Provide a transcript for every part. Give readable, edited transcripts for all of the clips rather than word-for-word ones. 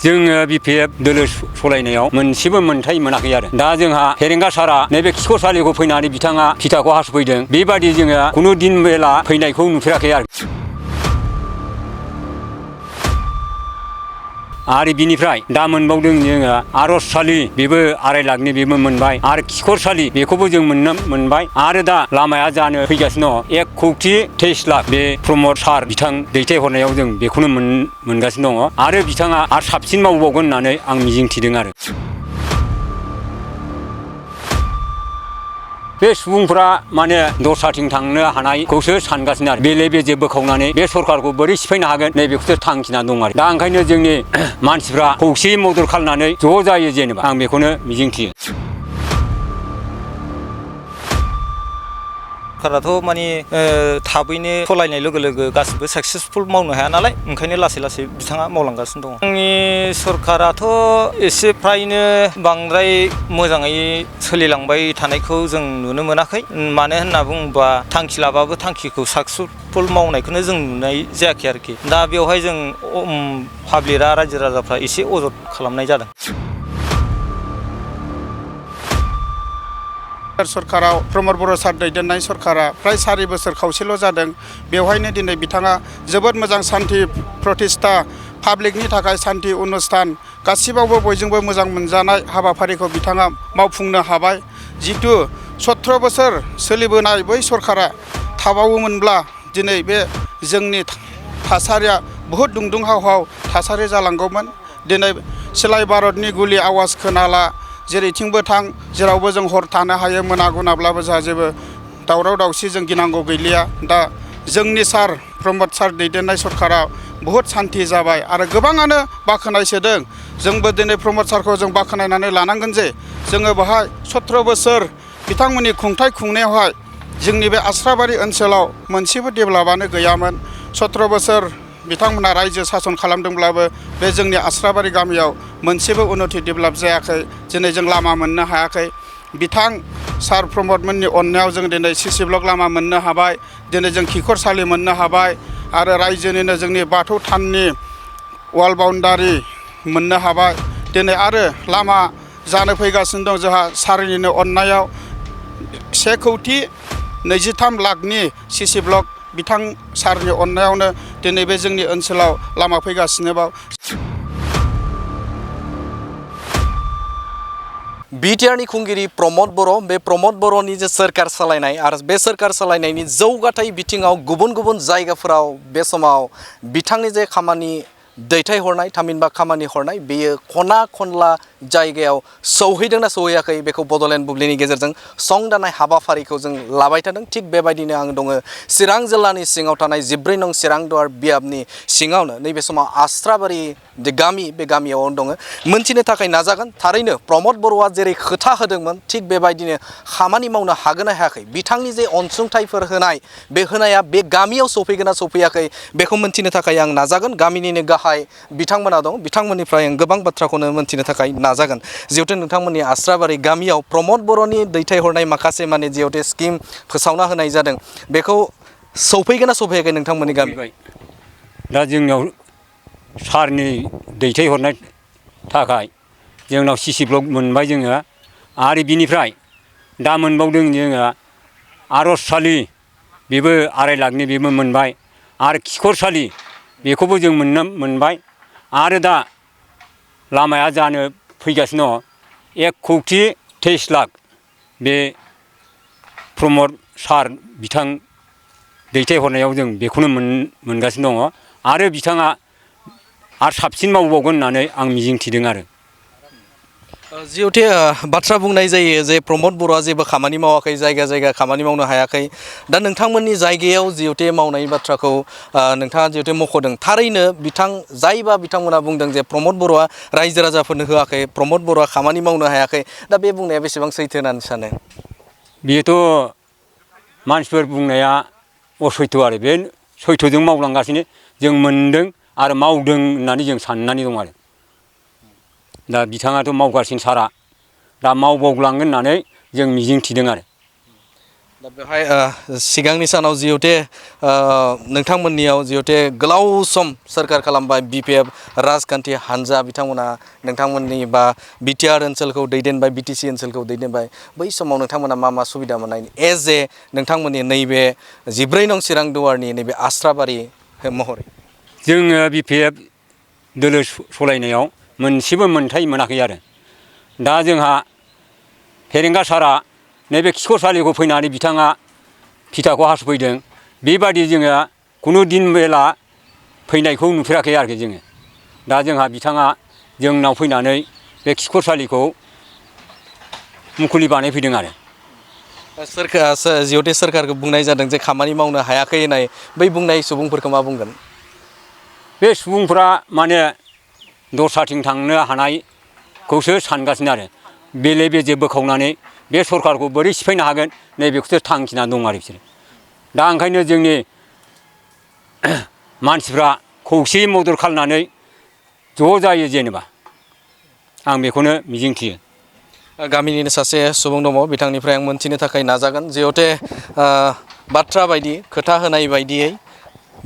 जोङो BPF दोलो सलायनायाव मोनसेबो मोनथाय मोनाखै आरो दा जोंहा फेरेंगा सारा नैबे खिखरसालिखौ फैनानै बिथाङा फिथाखौ हासफैदों बेबादि जोङो खुनु दिन बेला फैनायखौ नुफेराखै आरो बिनिफ्राय दा मोनबावदों जोङो आरजसालि बेबो 2.5 लाखनि बेबो मोनबाय आरो खिखरसालि बेखौबो जों मोनबाय आरो दा लामाया जानो फैगासिनो दङ 1,23 लाख बे प्रमद सार बिथां दैथायहरनायाव जों बेखौनो मोनगासिनो दङ आरो बिथाङा आरो साबसिन मावबावगोन होननानै आं मिजिंथिदों आरो बे सुबुंफोरा माने दस्राथिं थांनो हानायखौसो सानगासिनो आरो बेले बेजे बोखावनानै बे सरखारखौ बोरै सिफायनो हागोन नैबेखौसो थांखिना दं आरो दा ओंखायनो जोंनि मानसिफ्रा खौसेयै मदद खालामनानै ज' जायो जेनेबा आं बेखौनो मिजिंथियो। सरकाराथ' माने थाबैनो सलायनाय लोगो लोगो गासिबो साक्सेसफुल मावनो हाया नालाय ओंखायनो लासै लासै बिथाङा मावलांगासिनो दङ। जोंनि सरकाराथ' एसे फ्रायनो बांद्राय मोजाङै सोलिलांबाय थानायखौ जों नुनो मोनाखै मानो होनना बुङोबा थांखि लाबाबो थांखिखौ साक्सेसफुल मावनायखौनो जों नुनाय जायाखै आरोखि दा बेवहाय जों पाब्लिकआ रायजो राजाफ्रा एसे अजद खालामनाय जादों। सरकाराव प्रमद बर' सार दैदेननाय सरकारा फ्राय 4 बोसोर खावसेल' जादों बेवहायनो दिनै बिथाङा जोबोद मोजां सान्थि प्रतिष्ठा पाब्लिकनि थाखाय सान्थि अनुस्थान गासिबावबो बयजोंबो मोजां मोनजानाय हाबाफारिखौ बिथाङा मावफुंनो हाबाय जितु 17 बोसोर सोलिबोनाय बै सरकारा थाबावोमोनब्ला दिनै बे जोंनि थासारिया बहुद दुंदुं हाव थासारि जालांगौमोन दिनै सिलाय भारतनि गुलि आवाज खोनाला जेरैथिंबो थां जेरावबो जों हर थानो हायो मोना गुनाब्लाबो जोंहा जेबो दावराव दावसि जों गिनांगौ गैलिया दा जोंनि सार प्रमद सार दैदेननाय सरकारा बहुद सान्थि जाबाय आरो गोबाङानो बाख्नायसोदों जोंबो दिनै प्रमद सारखौ जों बाख्नायनानै लानांगोन जे जोङो बेहाय 17 बोसोर बिथांमोननि खुंथाय खुंनायावहाय जोंनि बे आस्राबारि ओनसोलाव मोनसेबो डेभेलपआनो गैयामोन 17 बोसोर बिथांमोना रायजो सासन खालामदोंब्लाबो बे जोंनि आस्राबारि गामियाव मोनसेबो उन्नति डेभेलप जायाखै दिनै जों लामा मोननो हायाखै बिथां सार प्रमदमोननि अननायाव जों दिनै सिसि ब्लक लामा मोननो हाबाय दिनै जों खिखरसालि मोननो हाबाय आरो रायजोनिनो जोंनि बाथौ थाननि वाल बाउन्डारि मोननो हाबाय दिनै आरो लामा जानो फैगासिनो दं जोंहा सारनिनो अननायाव 1,23 लाखनि सिसि ब्लक बिथां सारनि अननायावनो दिनै बे जोंनि ओनसोलाव लामा फैगासिनोबाव बिटिआरनि खुंगिरि प्रमद बर' बे प्रमद बर'नि जे सोरखार सालायनाय आरो बे सोरखार सालायनायनि जौगाथाय बिथिङाव गुबुन गुबुन जायगाफोराव बे समाव बिथांनि जे खामानि दैथायहरनाय थामहिनबा खामानि हरनाय बेयो खना खनला जायगायाव सौहैदोंना सौहैयाखै बेखौ बड'लेण्ड बुब्लिनि गेजेरजों संदाननाय हाबाफारिखौ जों लाबाय थादों थिग बेबायदिनो आं दङ चिरां जिल्लानि सिङाव थानाय 14 नं चिरां दुवार बियाबनि सिङावनो नैबे समाव आस्राबारि गामि बे गामियाव दङ मोनथिनो थाखाय नाजागोन थारैनो प्रमद बर'आ जेरै खोथा होदोंमोन थिग बेबायदिनो खामानि मावनो हागोन ना हायाखै बिथांनि जे अनसुंथाइफोर होनाय बे होनाया बे गामियाव सफैगोन ना सफैयाखै बेखौ मोनथिनो थाखाय आं नाजागोन गामिनिनो गाहाय बिथांमोना दं बिथांमोननिफ्राय आं गोबां बाथ्राखौनो मोनथिनो थाखाय नाजागोन जिहेथु नोंथांमोननि आस्राबारि गामियाव प्रमद बर'नि दैथायहरनाय माखासे माने जिहेथु स्किम फोसावना होनाय जादों बेखौ सौफैगोन ना सफैयाखै नोंथांमोननि गामि दा जोंनाव सारनि दैथायहरनाय थाखाय जोंनाव सिसि ब्लक मोनबाय जोङो आरो बिनिफ्राय दा मोनबावदों जोङो आरजसालि बेबो 2.5 लाखनि बेबो मोनबाय आरो खिखरसालि बेखौबो जों मोनबाय आरो दा लामाया जानो फैगासिनो दङ 1,23 लाख बे प्रमद सार बिथां दैथायहरनायाव जों बेखौनो मोनगासिनो दङ आरो बिथाङा आरो साबसिन मावबावगोन होननानै आं मिजिंथिदों आरो जिहेथु बाथ्रा बुंनाय जायो जे प्रमद बर'आ जेबो खामानि मावाखै जायगा जायगा खामानि मावनो हायाखै दा नोंथांमोननि जायगायाव जिहेथु मावनाय बाथ्राखौ नोंथाङा जिहेथु मख'दों थारैनो जायबा बिथांमोना बुंदों जे प्रमद बर'आ रायजो राजाफोरनो होआखै प्रमद बर'आ खामानि मावनो हायाखै दा बे बुंनाया बेसेबां सैथो होननानै सानो बेथ' मानसिफोर बुंनाया असैथो आरो बे सैथोजों मावलांगासिनो जों मोनदों आरो मावदों होननानै जों साननानै दं आरो दा बिथाङाथ' मावगासिनो सारा दा मावबावलांगोन होननानै जों मिजिंथिदों आरो दा बेवहाय सिगांनि सानाव जिहेते नोंथांमोननियाव जिहेते गोलाव सम सोरखार खालामबाय BPF राजखान्थि हानजा बिथांमोना नोंथांमोननि बा बिटिआर ओनसोलखौ दैदेनबाय BTC ओनसोलखौ दैदेनबाय बै समाव नोंथांमोना मा सुबिदा मोननाय एज ए नोंथांमोननि नैबे 14 नं चिरां दुवारनि नैबे आस्राबारि महरै जोङो BPF दोलो सलायनायाव मोनसेबो मोनथाय मोनाखै आरो दा जोंहा फेरेंगा सारा नैबे खिखरसालिखौ फैनानै बिथाङा फिथाखौ हासफैदों बेबादि जोङो खुनु दिन बेला फैनायखौ नुफेराखै आरोखि जोङो दा जोंहा बिथाङा जोंनाव फैनानै बे खिखरसालिखौ मुखुलि बानायफैदों आरो जिहेते सोरखारखौ बुंनाय जादों जे खामानि मावनो हायाखै होननाय बै बुंनाय सुबुंफोरखौ मा बुंगोन बे सुबुंफ्रा माने दस्राथिं थांनो हानायखौसो सानगासिनो आरो बेले बेजे बोखावनानै बे सरखारखौ बोरै सिफायनो हागोन नैबेखौसो थांखिना दं आरो बिसोरो दा ओंखायनो जोंनि मानसिफ्रा खौसेयै मदद खालामनानै ज' जायो जेनेबा आं बेखौनो मिजिंथियो गामिनिनो सासे सुबुं दङ बिथांनिफ्राय आं मोनथिनो थाखाय नाजागोन जिहेते बाथ्रा बायदि खोथा होनाय बायदियै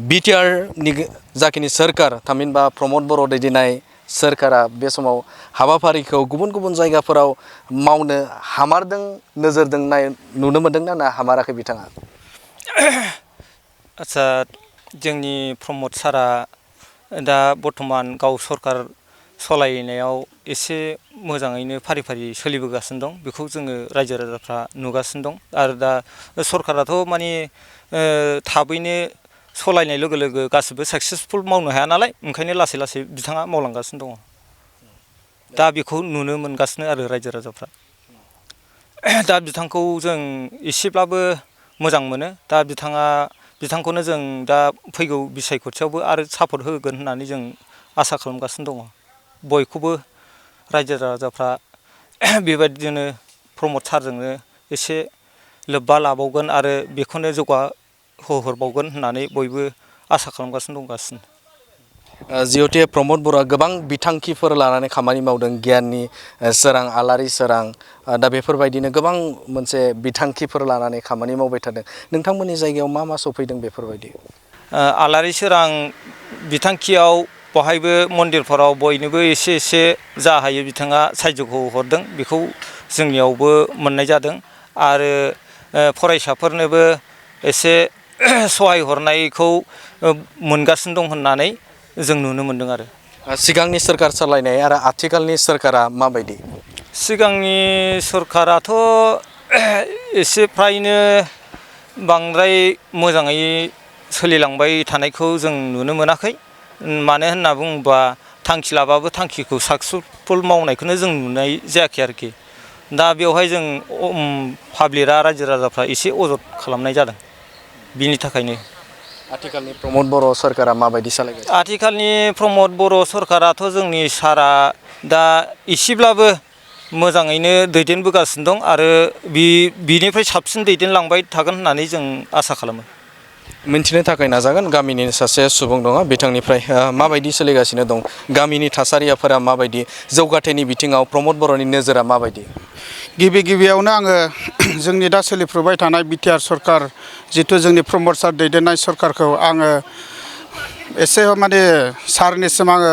बिटिआरनि जाखिनि सोरखार थामहिनबा प्रमद बर' दैदेननाय सोरखारा बे समाव हाबाफारिखौ गुबुन गुबुन जायगाफोराव मावनो हामारदों नोजोरदों नुनो मोनदों ना हामाराखै बिथाङा आच्चा जोंनि प्रमद सारा दा बर्थमान गाव सरकार सलायनायाव एसे मोजाङैनो फारि फारि सोलिबोगासिनो दं बेखौ जोङो रायजो राजाफ्रा नुगासिनो दं आरो दा सरकाराथ' माने थाबैनो सलायनाय लोगो लोगो गासिबो साक्सेसफुल मावनो हाया नालाय ओंखायनो लासै लासै बिथाङा मावलांगासिनो दङ दा बेखौ नुनो मोनगासिनो आरो रायजो राजाफ्रा दा बिथांखौ जों एसेब्लाबो मोजां मोनो दा बिथांखौनो जों दा फैगौ बिसायख'थियावबो आरो सापर्ट होगोन होननानै जों आसा खालामगासिनो दङ बयखौबो रायजो राजाफ्रा बेबायदिनो प्रमद सारजोंनो एसे लोब्बा लाबावगोन आरो बेखौनो जौगाहोहरबावगोन होननानै बयबो आसा खालामगासिनो दंगासिनो जिहेते प्रमद बर'आ गोबां बिथांखिफोर लानानै खामानि मावदों गियाननि सोरां आलारि सोरां दा बेफोरबायदिनो गोबां मोनसे बिथांखिफोर लानानै खामानि मावबाय थादों नोंथांमोननि जायगायाव मा सफैदों बेफोरबायदि आलारि सोरां बिथांखियाव बहायबो मन्दिरफोराव बयनोबो एसे एसे जा हायो बिथाङा साहाय्यखौ हरदों बेखौ जोंनियावबो मोननाय जादों आरो फरायसाफोरनोबो एसे सहाय हरनायखौ मोनगासिनो दं होननानै जों नुनो मोनदों आरो सिगांनि सोरखार सालायनाय आरो आथिखालनि सोरखारा माबायदि सिगांनि सरकाराथ' एसे फ्रायनो बांद्राय मोजाङै सोलिलांबाय थानायखौ जों नुनो मोनाखै मानो होनना बुङोबा थांखि लाबाबो थांखिखौ साक्सेसफुल मावनायखौनो जों नुनाय जायाखै आरोखि दा बेवहाय जों पाब्लिकआ रायजो राजाफ्रा एसे अजद खालामनाय जादों बिनि थाखायनो आथिखालनि प्रमद बर' सरकारा माबायदि सालायगासिनो आथिखालनि प्रमद बर' सरकाराथ' जोंनि सारा दा एसेब्लाबो मोजाङैनो दैदेनबोगासिनो दं आरो बिनिफ्राय साबसिन दैदेनलांबाय थागोन होननानै जों आसा खालामो मिन्थिनो थाखाय नाजागोन गामिनि सासे सुबुं दङ बिथांनिफ्राय माबायदि सोलिगासिनो दं गामिनि थासारिफोरा माबायदि जौगाथायनि बिथिङाव प्रमद बर'नि नोजोरा माबायदि गिबियावनो आङो जोंनि दा सोलिफुबाय थानाय बिटिआर सरकार जिथु जोंनि प्रमद सार दैदेननाय सरकारखौ आङो एसे माने सारनिसिम आङो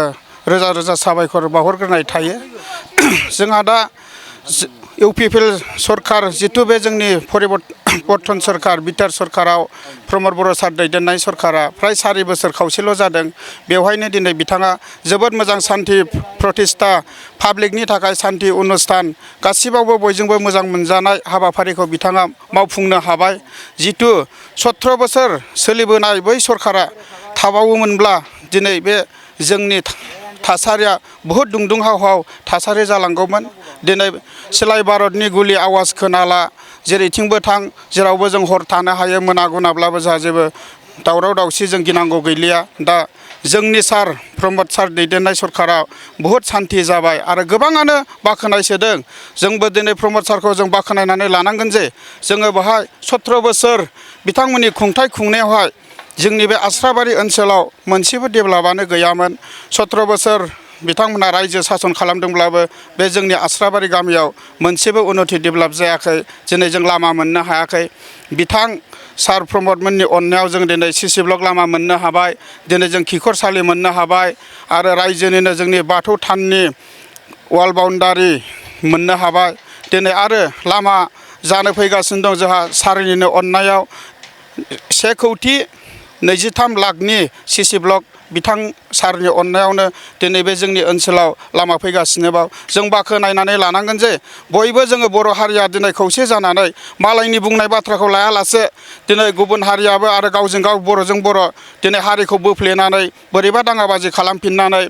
रोजा रोजा साबायखर बावहरग्रोनाय थायो जोंहा दा इउपिपिएल सरकार जिथु बे जोंनि परिबर्तन सरकार बिटिआर सरकाराव प्रमद बर' सार दैदेननाय सरकारा फ्राय 4 बोसोर खावसेल' जादों बेवहायनो दिनै बिथाङा जोबोद मोजां सान्थि प्रतिस्था पाब्लिकनि थाखाय सान्थि अनुस्थान गासिबावबो बयजोंबो मोजां मोनजानाय हाबाफारिखौ बिथाङा मावफुंनो हाबाय जिथु 17 बोसोर सोलिबोनाय बै सरकारा थाबावोमोनब्ला दिनै बे जोंनि थासारिया बहुद दुंदुंहाव थासारि जालांगौमोन दिनै सिलाय भारतनि गुलि आवाज खोनाला जेरैथिंबो थां जेरावबो जों हर थानो हायो मोना गुनाब्लाबो जोंहा जेबो दावराव दावसि जों गिनांगौ गैलिया दा जोंनि सार प्रमद सार दैदेननाय सरकारा बहुद सान्थि जाबाय आरो गोबाङानो बाख्नाय सोदों जोंबो दिनै प्रमद सारखौ जों बाख्नायनानै लानांगोन जे जोङो बेहाय 17 बोसोर बिथांमोननि खुंथाय खुंनायावहाय जोंनि बे आस्राबारि ओनसोलाव मोनसेबो डेभेलपआनो गैयामोन 17 बोसोर बिथांमोना रायजो सासन खालामदोंब्लाबो बे जोंनि आस्राबारि गामियाव मोनसेबो उन्नति डेभेलप जायाखै दिनै जों लामा मोननो हायाखै बिथां सार प्रमदमोननि अननायाव जों दिनै सिसि ब्लक लामा मोननो हाबाय दिनै जों खिखरसालि मोननो हाबाय आरो रायजोनिनो जोंनि बाथौ थाननि वाल बाउन्डारि मोननो हाबाय दिनै आरो लामा जानो फैगासिनो दं जोंहा सारनिनो अननायाव 1,23 लाखनि सिसि ब्लक बिथां सारनि अननायावनो दिनै बे जोंनि ओनसोलाव लामा फैगासिनोबाव जों बाखनायनानै लानांगोन जे बयबो जोङो बर' हारिया दिनै खौसे जानानै मालायनि बुंनाय बाथ्राखौ लायालासे दिनै गुबुन हारियाबो आरो गावजों गाव बर'जों बर' दिनै हारिखौ बोफ्लेनानै बोरैबा दाङाबाजि खालामफिननानै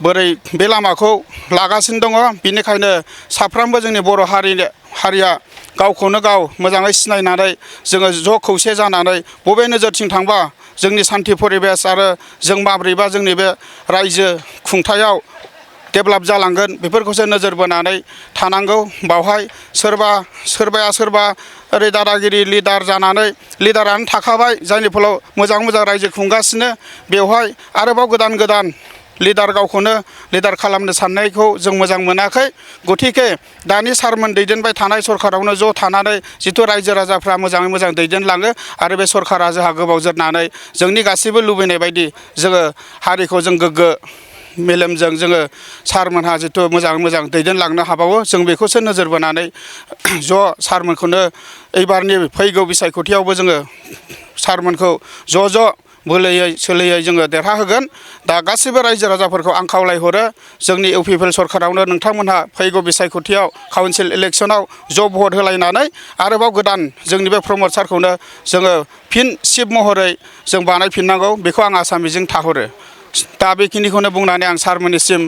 बोरै बे लामाखौ लागासिनो दङ बिनिखायनो साफ्रोमबो जोंनि बर' हारिया गावखौनो गाव मोजाङै सिनायनानै जोङो ज' खौसे जानानै बबे नोजोरथिं थांबा जोंनि सान्थि परिबेस आरो जों माब्रैबा जोंनि बे रायजो खुंथायाव डेभेलप जालांगोन बेफोरखौसो नोजोर बोनानै थानांगौ बावहाय सोरबाया ओरै दादागिरि लिडार जानानै लिडारानो थाखाबाय जायनि फलाव मोजां रायजो खुंगासिनो बेवहाय आरोबाव गोदान लिडार गावखौनो लिडार खालामनो साननायखौ जों मोजां मोनाखै गतिके दानि सारमोन दैदेनबाय थानाय सरकारावनो ज' थानानै जिथु रायजो राजाफ्रा मोजाङै मोजां दैदेनलाङो आरो बे सरकारा जोंहा गोबाव जोरनानै जोंनि गासैबो लुबैनाय बायदि जोङो हारिखौ जों गोग्गो मेलेमजों जोङो सारमोनहा जिथु मोजाङै मोजां दैदेनलांनो हाबावो जों बेखौसो नोजोर बोनानै ज' सारमोनखौनो एबारनि फैगौ बिसायख'थियावबो जोङो सारमोनखौ ज' बोलोयै सोलोयै जोङो देरहाहोगोन दा गासैबो रायजो राजाफोरखौ आं खावलायहरो जोंनि इउपिपिएल सरकारावनो नोंथांमोनहा फैगौ बिसायख'थियाव काउन्सिल इलेक्सनाव ज' भट होलायनानै आरोबाव गोदान जोंनि बे प्रमद सारखौनो जोङो फिन चिफ महरै जों बानायफिननांगौ बेखौ आं आसा मिजिं थाहरो दा बेखिनिखौनो बुंनानै आं सारमोननिसिम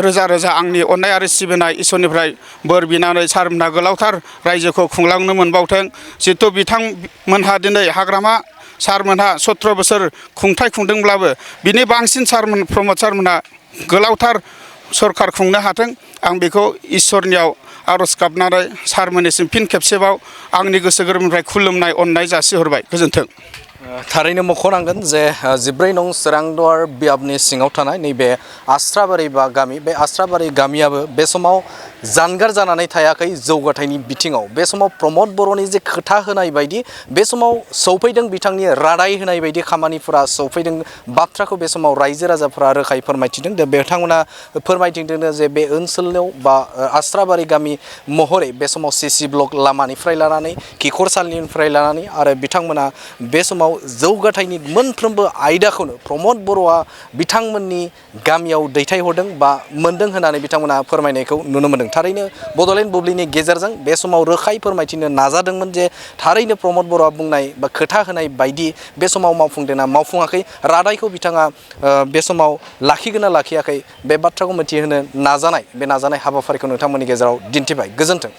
रोजा आंनि अननाय आरो सिबिनाय इसोरनिफ्राय बोर बिनानै सारमोनहा गोलावथार रायजोखौ खुंलांनो मोनबावथों जितु बिथांमोनहा दिनै हाग्रामा सारमोनहा 17 बोसोर खुंथाय खुंदोंब्लाबो बिनि बांसिन सारमोन प्रमद सारमोनहा गोलावथार सरकार खुंनो हाथों आं बेखौ इसोरनियाव आर'ज गाबनानै सारमोननिसिम फिन खेबसेबाव आंनि गोसो गोरबोनिफ्राय खुलुमनाय अननाय जासिहरबाय गोजोन्थों थारैनो मख'नांगोन जे 14 नं सोरांदुवार बियाबनि सिङाव थानाय नैबे आस्राबारि गामि बे आस्राबारि गामियाबो बे समाव जानगार जानानै थायाखै जौगाथायनि बिथिङाव बे समाव प्रमद बर'नि जे खोथा होनाय बायदि बे समाव सौफैदों बिथांनि रादाय होनाय बायदि खामानिफोरा सौफैदों बाथ्राखौ बे समाव रायजो राजाफोरा रोखायै फोरमायथिदों दा बिथांमोना फोरमायथिदों जे बे ओनसोलाव बा आस्राबारि गामि महरै बे समाव सिसि ब्लक लामानिफ्राय लानानै खिखरसालिनिफ्राय लानानै आरो बिथांमोना बे समाव जौगाथायनि मोनफ्रोमबो आयदाखौनो प्रमद बर'आ बिथांमोननि गामियाव दैथायहरदों बा मोनदों होननानै बिथांमोना फोरमायनायखौ नुनो मोनदों थारैनो बड'लेण्ड बुब्लिनि गेजेरजों बे समाव रोखायै फोरमायथिनो नाजादोंमोन जे थारैनो प्रमद बर'आ बुंनाय बा खोथा होनाय बायदि बे समाव मावफुंदोंना मावफुङाखै रादायखौ बिथाङा बे समाव लाखिगोन ना लाखियाखै बे बाथ्राखौ मिथिहोनो नाजानाय बे नाजानाय हाबाफारिखौ नोंथांमोननि गेजेराव दिन्थिबाय गोजोन्थों।